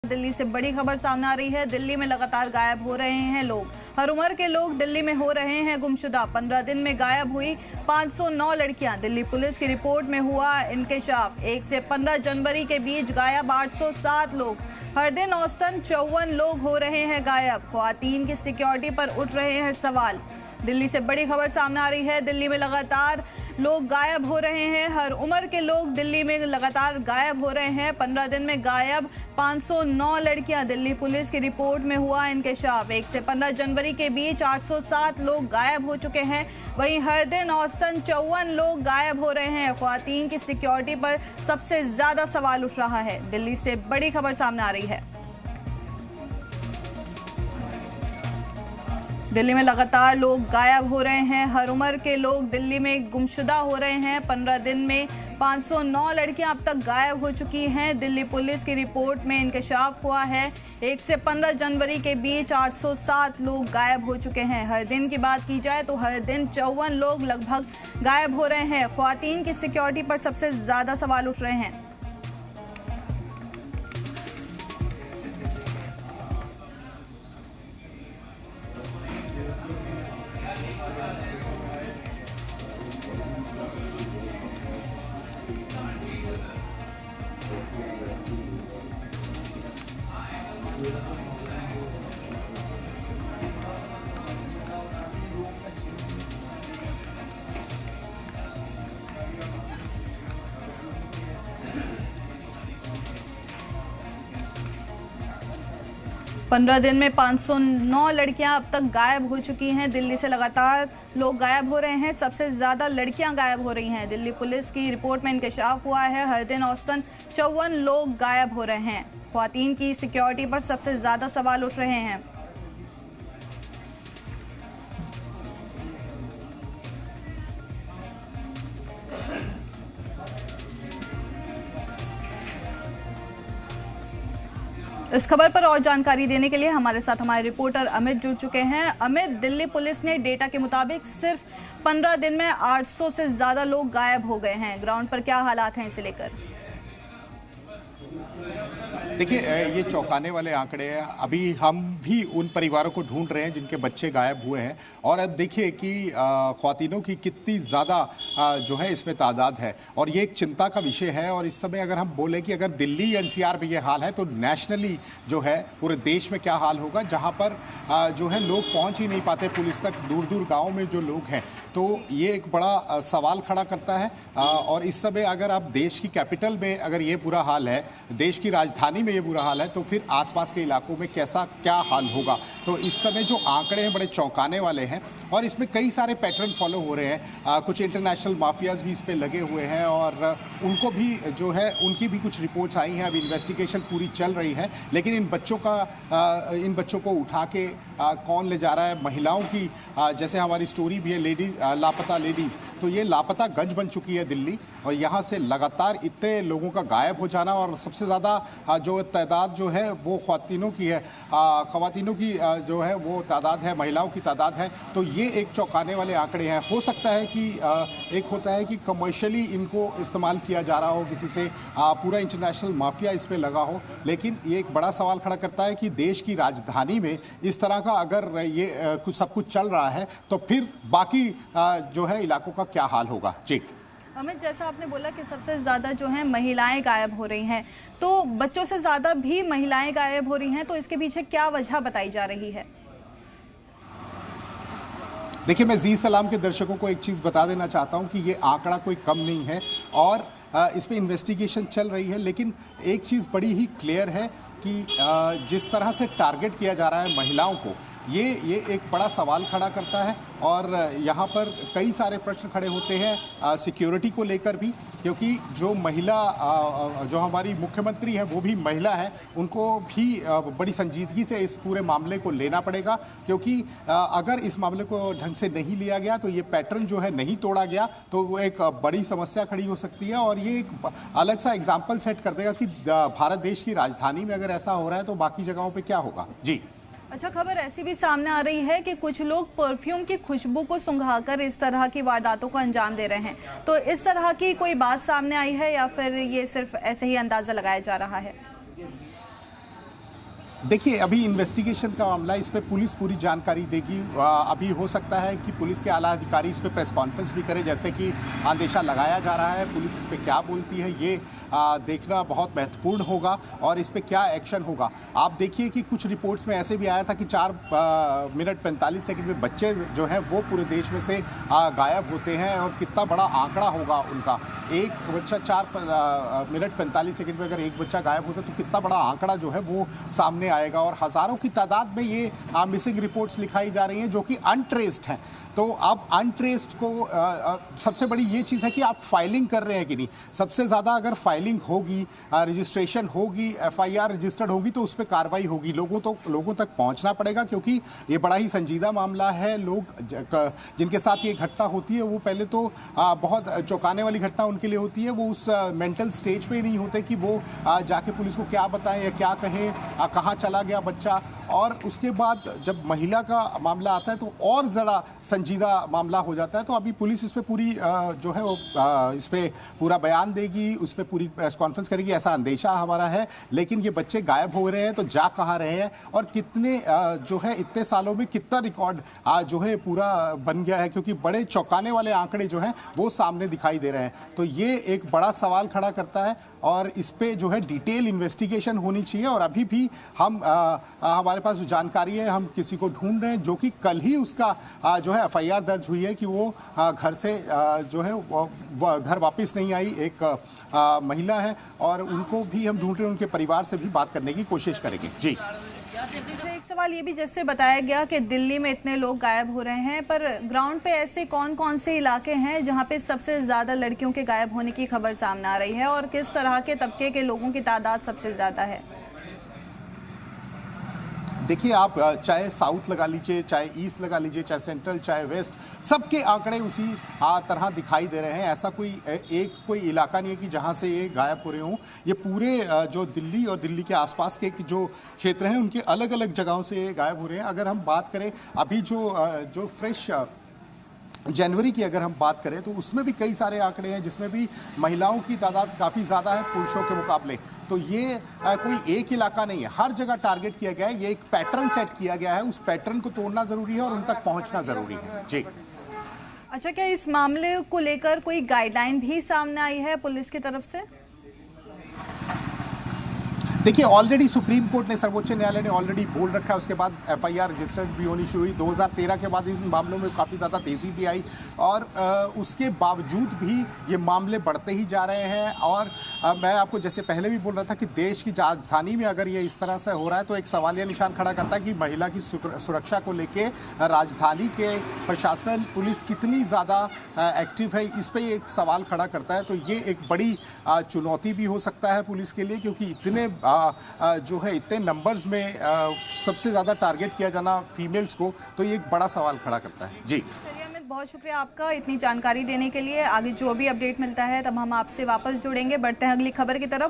दिल्ली से बड़ी खबर सामने आ रही है। दिल्ली में लगातार गायब हो रहे हैं लोग। हर उम्र के लोग दिल्ली में हो रहे हैं गुमशुदा। 15 दिन में गायब हुई 509 लड़कियां। दिल्ली पुलिस की रिपोर्ट में हुआ इंकशाफ। 1 से 15 जनवरी के बीच गायब 807 लोग। हर दिन औसतन 54 लोग हो रहे हैं गायब। ख्वातीन की सिक्योरिटी पर उठ रहे हैं सवाल। दिल्ली से बड़ी खबर सामने आ रही है। दिल्ली में लगातार लोग गायब हो रहे हैं। हर उम्र के लोग दिल्ली में लगातार गायब हो रहे हैं। 15 दिन में गायब 509 लड़कियां। दिल्ली पुलिस की रिपोर्ट में हुआ इंकशाफ। 1 से 15 जनवरी के बीच 807 लोग गायब हो चुके हैं। वहीं हर दिन औसतन 54 लोग गायब हो रहे हैं। ख्वातीन की सिक्योरिटी पर सबसे ज्यादा सवाल उठ रहा है। दिल्ली से बड़ी खबर सामने आ रही है। दिल्ली में लगातार लोग गायब हो रहे हैं। हर उम्र के लोग दिल्ली में गुमशुदा हो रहे हैं। 15 दिन में 509 लड़कियां अब तक गायब हो चुकी हैं। दिल्ली पुलिस की रिपोर्ट में इंकशाफ हुआ है। 1 से 15 जनवरी के बीच 807 लोग गायब हो चुके हैं। हर दिन की बात की जाए तो हर दिन 54 लोग लगभग गायब हो रहे हैं। ख्वातीन की सिक्योरिटी पर सबसे ज्यादा सवाल उठ रहे हैं। पंद्रह दिन में 509 लड़कियां अब तक गायब हो चुकी हैं। दिल्ली से लगातार लोग गायब हो रहे हैं। सबसे ज्यादा लड़कियां गायब हो रही हैं। दिल्ली पुलिस की रिपोर्ट में इंकशाफ हुआ है। हर दिन औसतन 54 लोग गायब हो रहे हैं। ख्वातीन की सिक्योरिटी पर सबसे ज्यादा सवाल उठ रहे हैं। इस खबर पर और जानकारी देने के लिए हमारे साथ हमारे रिपोर्टर अमित जुड़ चुके हैं। अमित, दिल्ली पुलिस ने डेटा के मुताबिक सिर्फ 15 दिन में 800 से ज्यादा लोग गायब हो गए हैं। ग्राउंड पर क्या हालात हैं इसे लेकर? देखिए, ये चौंकाने वाले आंकड़े हैं। अभी हम भी उन परिवारों को ढूंढ रहे हैं जिनके बच्चे गायब हुए हैं। और अब देखिए कि ख्वातीनों की कितनी ज़्यादा जो है इसमें तादाद है और ये एक चिंता का विषय है। और इस समय अगर हम बोलें कि अगर दिल्ली एनसीआर में ये हाल है तो नेशनली जो है पूरे देश में क्या हाल होगा, जहाँ पर जो है लोग पहुँच ही नहीं पाते पुलिस तक। दूर दूर गाँव में जो लोग हैं, तो ये एक बड़ा सवाल खड़ा करता है। और इस समय अगर आप देश की कैपिटल में अगर ये बुरा हाल है, देश की राजधानी में ये बुरा हाल है, तो फिर आसपास के इलाकों में क्या हाल होगा। तो इस समय जो आंकड़े हैं बड़े चौंकाने वाले हैं और इसमें कई सारे पैटर्न फॉलो हो रहे हैं। कुछ इंटरनेशनल माफियाज भी इस पे लगे हुए हैं और उनको भी जो है उनकी भी कुछ रिपोर्ट्स आई हैं। अभी इन्वेस्टिगेशन पूरी चल रही है। लेकिन इन बच्चों को उठा के कौन ले जा रहा है, महिलाओं की जैसे हमारी स्टोरी भी है लेडीज लापता लेडीज़, तो ये लापता गंज बन चुकी है दिल्ली। और यहाँ से लगातार इतने लोगों का गायब हो जाना और सबसे ज़्यादा जो तादाद जो है वो ख्वातीनों की है, ख्वातीनों की जो है वो तादाद है, महिलाओं की तादाद है। तो ये एक चौंकाने वाले आंकड़े हैं। हो सकता है कि एक होता है कि कमर्शियली इनको इस्तेमाल किया जा रहा हो, किसी से पूरा इंटरनेशनल माफिया इसमें लगा हो। लेकिन ये एक बड़ा सवाल खड़ा करता है कि देश की राजधानी में इस तरह का अगर ये सब कुछ चल रहा है तो फिर बाकी जो है इलाकों का क्या हाल होगा। जी अमित, जैसा आपने बोला कि सबसे ज़्यादा जो है महिलाएं गायब हो रही हैं, तो बच्चों से ज़्यादा भी महिलाएं गायब हो रही हैं, तो इसके पीछे क्या वजह बताई जा रही है? देखिए, मैं जी सलाम के दर्शकों को एक चीज़ बता देना चाहता हूं कि ये आंकड़ा कोई कम नहीं है और इस पर इन्वेस्टिगेशन चल रही है। लेकिन एक चीज़ बड़ी ही क्लियर है कि जिस तरह से टारगेट किया जा रहा है महिलाओं को, ये एक बड़ा सवाल खड़ा करता है। और यहाँ पर कई सारे प्रश्न खड़े होते हैं सिक्योरिटी को लेकर भी, क्योंकि जो महिला जो हमारी मुख्यमंत्री हैं वो भी महिला हैं, उनको भी बड़ी संजीदगी से इस पूरे मामले को लेना पड़ेगा। क्योंकि अगर इस मामले को ढंग से नहीं लिया गया, तो ये पैटर्न जो है नहीं तोड़ा गया, तो वो एक बड़ी समस्या खड़ी हो सकती है। और ये एक अलग सा एग्जाम्पल सेट कर देगा कि भारत देश की राजधानी में अगर ऐसा हो रहा है तो बाकी जगहों पर क्या होगा। जी अच्छा, खबर ऐसी भी सामने आ रही है कि कुछ लोग परफ्यूम की खुशबू को सुंघाकर इस तरह की वारदातों को अंजाम दे रहे हैं। तो इस तरह की कोई बात सामने आई है या फिर ये सिर्फ ऐसे ही अंदाजा लगाया जा रहा है? देखिए, अभी इन्वेस्टिगेशन का मामला, इस पे पुलिस पूरी जानकारी देगी। अभी हो सकता है कि पुलिस के आला अधिकारी इस पे प्रेस कॉन्फ्रेंस भी करें, जैसे कि अंदेशा लगाया जा रहा है। पुलिस इस पे क्या बोलती है ये देखना बहुत महत्वपूर्ण होगा और इस पे क्या एक्शन होगा। आप देखिए कि कुछ रिपोर्ट्स में ऐसे भी आया था कि 4 मिनट 45 सेकंड में बच्चे जो हैं वो पूरे देश में से गायब होते हैं और कितना बड़ा आंकड़ा होगा उनका। एक बच्चा 4 मिनट 45 सेकंड में अगर एक बच्चा गायब होता है तो कितना बड़ा आंकड़ा जो है वो सामने आएगा। और हजारों की तादाद में ये मिसिंग रिपोर्ट्स लिखाई जा रही हैं जो कि अनट्रेस्ड हैं। तो अब अनट्रेस्ड को सबसे बड़ी ये चीज़ है कि आप फाइलिंग कर रहे हैं कि नहीं। सबसे ज़्यादा अगर फाइलिंग होगी, रजिस्ट्रेशन होगी, FIR रजिस्टर्ड होगी तो उस पर कार्रवाई होगी। लोगों तक पहुंचना पड़ेगा क्योंकि ये बड़ा ही संजीदा मामला है। लोग जिनके साथ ये घटना होती है वो पहले तो बहुत चौंकाने वाली घटना उनके लिए होती है। वो उस मेंटल स्टेज पे नहीं होते कि वो जाके पुलिस को क्या बताएं या क्या कहें, कहाँ चला गया बच्चा। और उसके बाद जब महिला का मामला आता है तो और ज़रा संजीदा मामला हो जाता है। तो अभी पुलिस इस पर पूरी जो है वो इस पर पूरा बयान देगी, उस पर पूरी प्रेस कॉन्फ्रेंस करेगी, ऐसा अंदेशा हमारा है। लेकिन ये बच्चे गायब हो रहे हैं तो जा कहाँ रहे हैं और कितने जो है इतने सालों में कितना रिकॉर्ड जो है पूरा बन गया है, क्योंकि बड़े चौंकाने वाले आंकड़े जो हैं वो सामने दिखाई दे रहे हैं। तो ये एक बड़ा सवाल खड़ा करता है और इस पे जो है डिटेल इन्वेस्टिगेशन होनी चाहिए। और अभी भी हम हमारे पास जो जानकारी है, हम किसी को ढूंढ रहे हैं जो कि कल ही उसका जो है FIR दर्ज हुई है कि वो घर से जो है वो घर वापस नहीं आई। एक महिला है और उनको भी हम ढूंढ रहे हैं, उनके परिवार से भी बात करने की कोशिश करेंगे। जी अच्छा, एक सवाल ये भी, जैसे बताया गया कि दिल्ली में इतने लोग गायब हो रहे हैं, पर ग्राउंड पे ऐसे कौन कौन से इलाके हैं जहां पे सबसे ज्यादा लड़कियों के गायब होने की खबर सामने आ रही है और किस तरह के तबके के लोगों की तादाद सबसे ज्यादा है? देखिए, आप चाहे साउथ लगा लीजिए, चाहे ईस्ट लगा लीजिए, चाहे सेंट्रल, चाहे वेस्ट, सबके आंकड़े उसी तरह दिखाई दे रहे हैं। ऐसा कोई इलाका नहीं है कि जहां से ये गायब हो रहे हों। ये पूरे जो दिल्ली और दिल्ली के आसपास के जो क्षेत्र हैं उनके अलग अलग जगहों से ये गायब हो रहे हैं। अगर हम बात करें अभी जो फ्रेश जनवरी की अगर हम बात करें तो उसमें भी कई सारे आंकड़े हैं जिसमें भी महिलाओं की तादाद काफ़ी ज़्यादा है पुरुषों के मुकाबले। तो ये कोई एक इलाका नहीं है, हर जगह टारगेट किया गया है। ये एक पैटर्न सेट किया गया है, उस पैटर्न को तोड़ना ज़रूरी है और उन तक पहुंचना ज़रूरी है। जी अच्छा, क्या इस मामले को लेकर कोई गाइडलाइन भी सामने आई है पुलिस की तरफ से? देखिए, ऑलरेडी सुप्रीम कोर्ट ने, सर्वोच्च न्यायालय ने ऑलरेडी बोल रखा है। उसके बाद FIR रजिस्टर्ड भी होनी शुरू हुई। 2013 के बाद इन मामलों में काफ़ी ज़्यादा तेज़ी भी आई और उसके बावजूद भी ये मामले बढ़ते ही जा रहे हैं। और मैं आपको जैसे पहले भी बोल रहा था कि देश की राजधानी में अगर ये इस तरह से हो रहा है तो एक सवालिया निशान खड़ा करता है कि महिला की सुरक्षा को लेके राजधानी के प्रशासन, पुलिस कितनी ज़्यादा एक्टिव है, इस पर एक सवाल खड़ा करता है। तो ये एक बड़ी चुनौती भी हो सकता है पुलिस के लिए, क्योंकि इतने जो है इतने नंबर्स में सबसे ज़्यादा टारगेट किया जाना फीमेल्स को, तो ये एक बड़ा सवाल खड़ा करता है। जी चलिए अमित, बहुत शुक्रिया आपका इतनी जानकारी देने के लिए। आगे जो भी अपडेट मिलता है तब हम आपसे वापस जुड़ेंगे। बढ़ते हैं अगली खबर की तरफ।